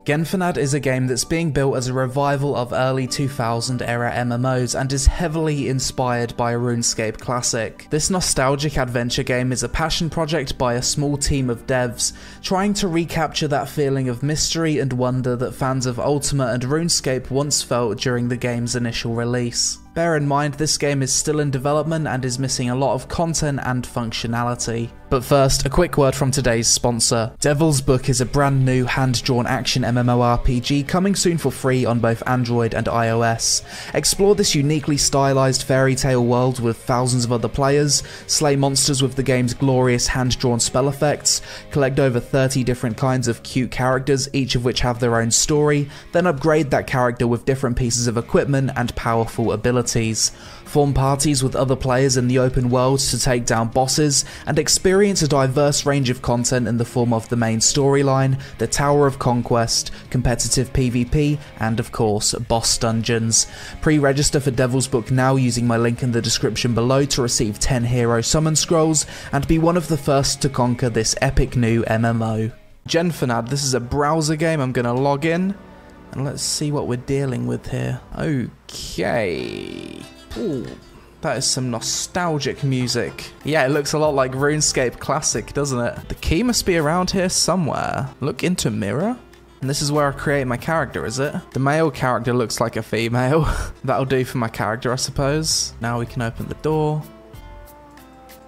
Genfinad is a game that's being built as a revival of early 2000 era MMOs and is heavily inspired by a RuneScape classic. This nostalgic adventure game is a passion project by a small team of devs, trying to recapture that feeling of mystery and wonder that fans of Ultima and RuneScape once felt during the game's initial release. Bear in mind, this game is still in development and is missing a lot of content and functionality. But first, a quick word from today's sponsor. Devil's Book is a brand new hand-drawn action MMORPG coming soon for free on both Android and iOS. Explore this uniquely stylized fairy tale world with thousands of other players, slay monsters with the game's glorious hand-drawn spell effects, collect over 30 different kinds of cute characters, each of which have their own story, then upgrade that character with different pieces of equipment and powerful abilities. Form parties with other players in the open world to take down bosses, and experience a diverse range of content in the form of the main storyline, the Tower of Conquest, competitive PvP, and of course, boss dungeons. Pre-register for Devil's Book now using my link in the description below to receive 10 hero summon scrolls, and be one of the first to conquer this epic new MMO. Genfinad, this is a browser game. I'm gonna log in. And let's see what we're dealing with here. Okay. Ooh, that is some nostalgic music. Yeah, it looks a lot like RuneScape Classic, doesn't it? The key must be around here somewhere. Look into mirror. And this is where I create my character, is it? The male character looks like a female. That'll do for my character, I suppose. Now we can open the door.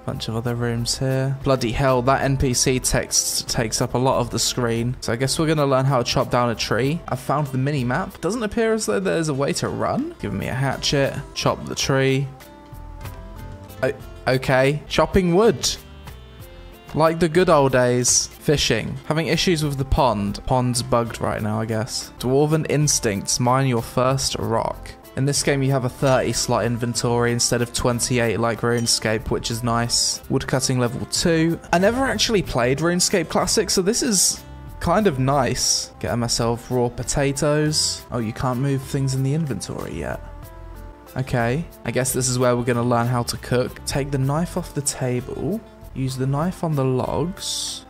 Bunch of other rooms here. Bloody hell, that NPC text takes up a lot of the screen. So I guess we're gonna learn how to chop down a tree. I've found the mini-map. Doesn't appear as though there's a way to run. Give me a hatchet. Chop the tree. Okay. Chopping wood. Like the good old days. Fishing. Having issues with the pond. Pond's bugged right now, I guess. Dwarven Instincts. Mine your first rock. In this game you have a 30 slot inventory instead of 28 like RuneScape, which is nice. Woodcutting level 2. I never actually played RuneScape Classic, so this is kind of nice. Getting myself raw potatoes. Oh, you can't move things in the inventory yet. Okay, I guess this is where we're going to learn how to cook. Take the knife off the table. Use the knife on the logs.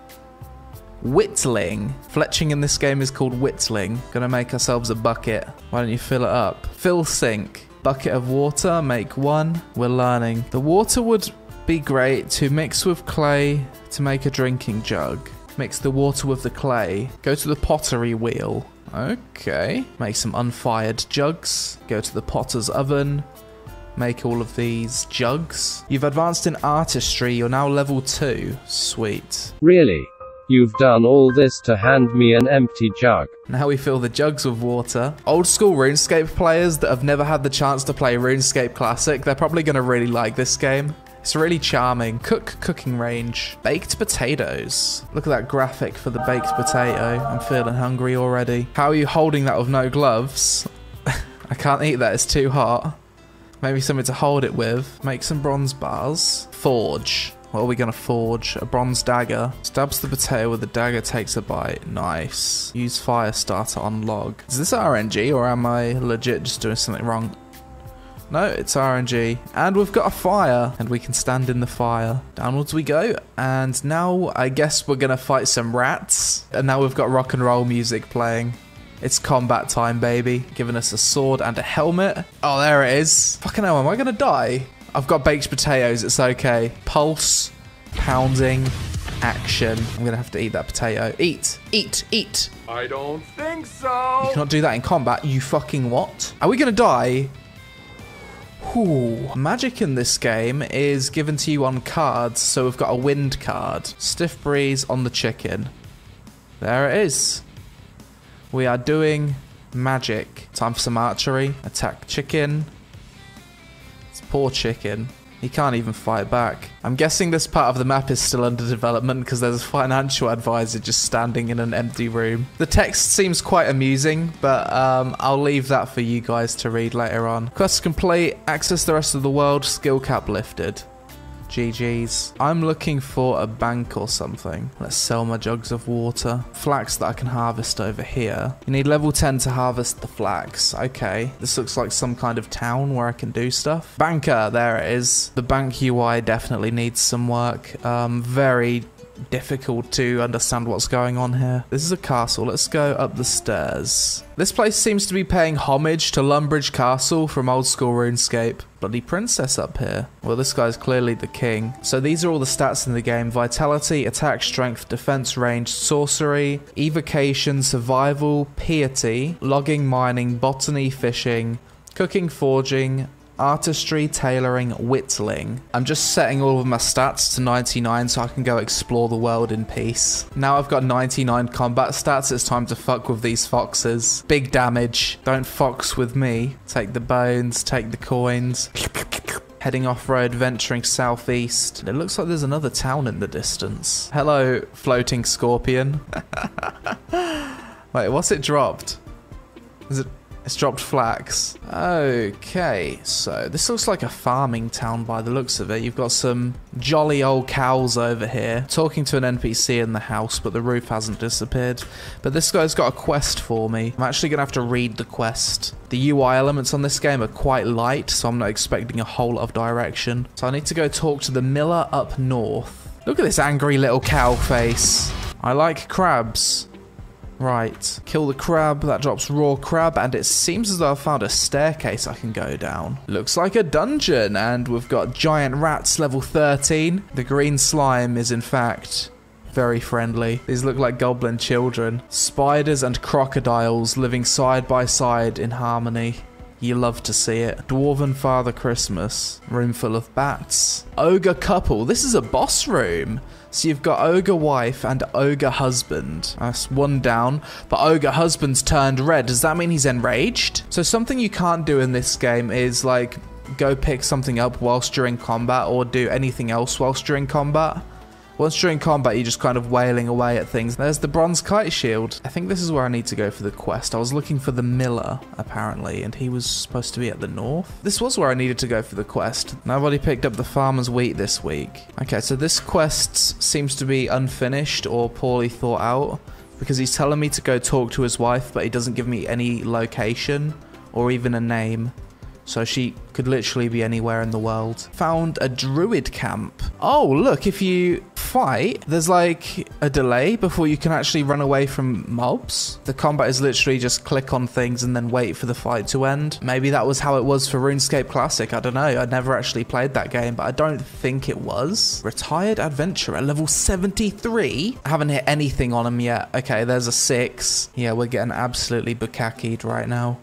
Whittling. Fletching in this game is called whittling. Gonna make ourselves a bucket. Why don't you fill it up? Fill sink. Bucket of water, make 1. We're learning. The water would be great to mix with clay to make a drinking jug. Mix the water with the clay. Go to the pottery wheel. Okay. Make some unfired jugs. Go to the potter's oven. Make all of these jugs. You've advanced in artistry. You're now level 2. Sweet. Really? You've done all this to hand me an empty jug. Now we fill the jugs with water. Old school RuneScape players that have never had the chance to play RuneScape Classic, they're probably going to really like this game. It's really charming. Cooking range. Baked potatoes. Look at that graphic for the baked potato. I'm feeling hungry already. How are you holding that with no gloves? I can't eat that, it's too hot. Maybe something to hold it with. Make some bronze bars. Forge. What are we going to forge? A bronze dagger. Stabs the potato with the dagger, takes a bite. Nice. Use fire starter on log. Is this RNG or am I legit just doing something wrong? No, it's RNG. And we've got a fire. And we can stand in the fire. Downwards we go. And now I guess we're going to fight some rats. And now we've got rock and roll music playing. It's combat time, baby. Giving us a sword and a helmet. Oh, there it is. Fucking hell, am I going to die? I've got baked potatoes, it's okay. Pulse, pounding, action. I'm gonna have to eat that potato. Eat, eat, eat. I don't think so. You cannot do that in combat, you fucking what? Are we gonna die? Ooh. Magic in this game is given to you on cards, so we've got a wind card. Stiff breeze on the chicken. There it is. We are doing magic. Time for some archery. Attack chicken. Poor chicken. He can't even fight back. I'm guessing this part of the map is still under development because there's a financial advisor just standing in an empty room. The text seems quite amusing, but I'll leave that for you guys to read later on. Quest complete. Access the rest of the world. Skill cap lifted. GG's. I'm looking for a bank or something. Let's sell my jugs of water. Flax that I can harvest over here. You need level 10 to harvest the flax. Okay. This looks like some kind of town where I can do stuff. Banker, there it is. The bank UI definitely needs some work. Very difficult to understand what's going on here. This is a castle. Let's go up the stairs. This place seems to be paying homage to Lumbridge Castle from old school RuneScape. Bloody princess up here. Well, this guy's clearly the king. So these are all the stats in the game. Vitality, attack, strength, defense, range, sorcery, evocation, survival, piety, logging, mining, botany, fishing, cooking, forging, artistry, tailoring, whittling. I'm just setting all of my stats to 99 so I can go explore the world in peace. Now I've got 99 combat stats, it's time to fuck with these foxes. Big damage. Don't fox with me. Take the bones, take the coins. Heading off-road, venturing southeast. It looks like there's another town in the distance. Hello, floating scorpion. Wait, what's it dropped? Is it... It's dropped flax. Okay, so this looks like a farming town by the looks of it. You've got some jolly old cows over here. Talking to an NPC in the house, but the roof hasn't disappeared. But this guy's got a quest for me. I'm actually going to have to read the quest. The UI elements on this game are quite light, so I'm not expecting a whole lot of direction. So I need to go talk to the miller up north. Look at this angry little cow face. I like crabs. Right, kill the crab, that drops raw crab, and it seems as though I've found a staircase I can go down. Looks like a dungeon, and we've got giant rats level 13. The green slime is in fact very friendly. These look like goblin children. Spiders and crocodiles living side by side in harmony. You love to see it. Dwarven Father Christmas. Room full of bats. Ogre couple. This is a boss room. So you've got ogre wife and ogre husband. That's one down. But ogre husband's turned red. Does that mean he's enraged? So something you can't do in this game is like go pick something up whilst during combat or do anything else whilst during combat. Once during combat, you're just kind of wailing away at things. There's the bronze kite shield. I think this is where I need to go for the quest. I was looking for the miller, apparently, and he was supposed to be at the north. This was where I needed to go for the quest. Nobody picked up the farmer's wheat this week. Okay, so this quest seems to be unfinished or poorly thought out because he's telling me to go talk to his wife, but he doesn't give me any location or even a name. So she could literally be anywhere in the world. Found a druid camp. Oh, look, if you fight, there's like a delay before you can actually run away from mobs. The combat is literally just click on things and then wait for the fight to end. Maybe that was how it was for RuneScape Classic. I don't know. I never actually played that game, but I don't think it was. Retired adventurer, level 73. I haven't hit anything on him yet. Okay, there's a 6. Yeah, we're getting absolutely bukkakied right now.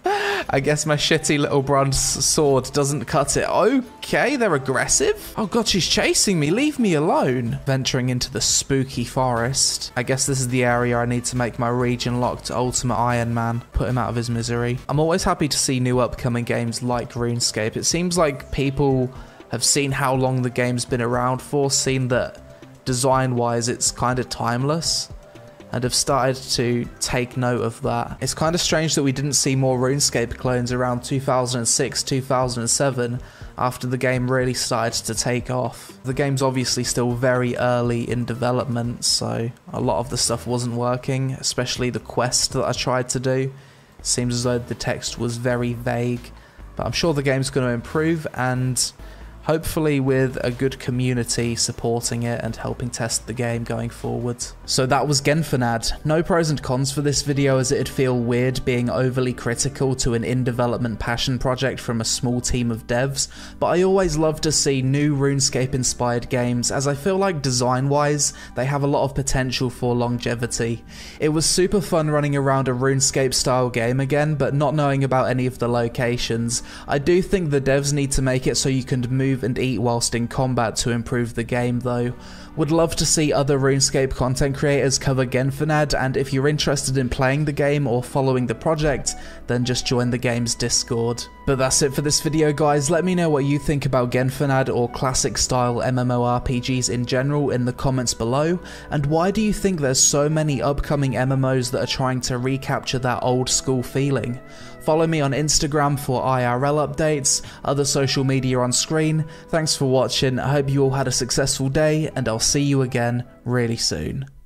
I guess my shitty little bronze sword doesn't cut it. Okay, they're aggressive. Oh god, she's chasing me. Leave me alone. Venturing into the spooky forest. I guess this is the area I need to make my region locked Ultimate Iron Man. Put him out of his misery. I'm always happy to see new upcoming games like RuneScape. It seems like people have seen how long the game's been around for, seen that design-wise it's kind of timeless, and have started to take note of that. It's kind of strange that we didn't see more RuneScape clones around 2006, 2007, after the game really started to take off. The game's obviously still very early in development, so a lot of the stuff wasn't working, especially the quest that I tried to do. It seems as though the text was very vague, but I'm sure the game's going to improve, and hopefully with a good community supporting it and helping test the game going forward. So that was Genfanad. No pros and cons for this video, as it'd feel weird being overly critical to an in-development passion project from a small team of devs, but I always love to see new RuneScape-inspired games, as I feel like design-wise, they have a lot of potential for longevity. It was super fun running around a RuneScape-style game again, but not knowing about any of the locations. I do think the devs need to make it so you can move and eat whilst in combat to improve the game though. Would love to see other RuneScape content creators cover Genfanad, and if you're interested in playing the game or following the project, then just join the game's Discord. But that's it for this video guys. Let me know what you think about Genfanad or classic style MMORPGs in general in the comments below, and why do you think there's so many upcoming MMOs that are trying to recapture that old school feeling? Follow me on Instagram for IRL updates, other social media on screen. Thanks for watching, I hope you all had a successful day, and I'll see you again really soon.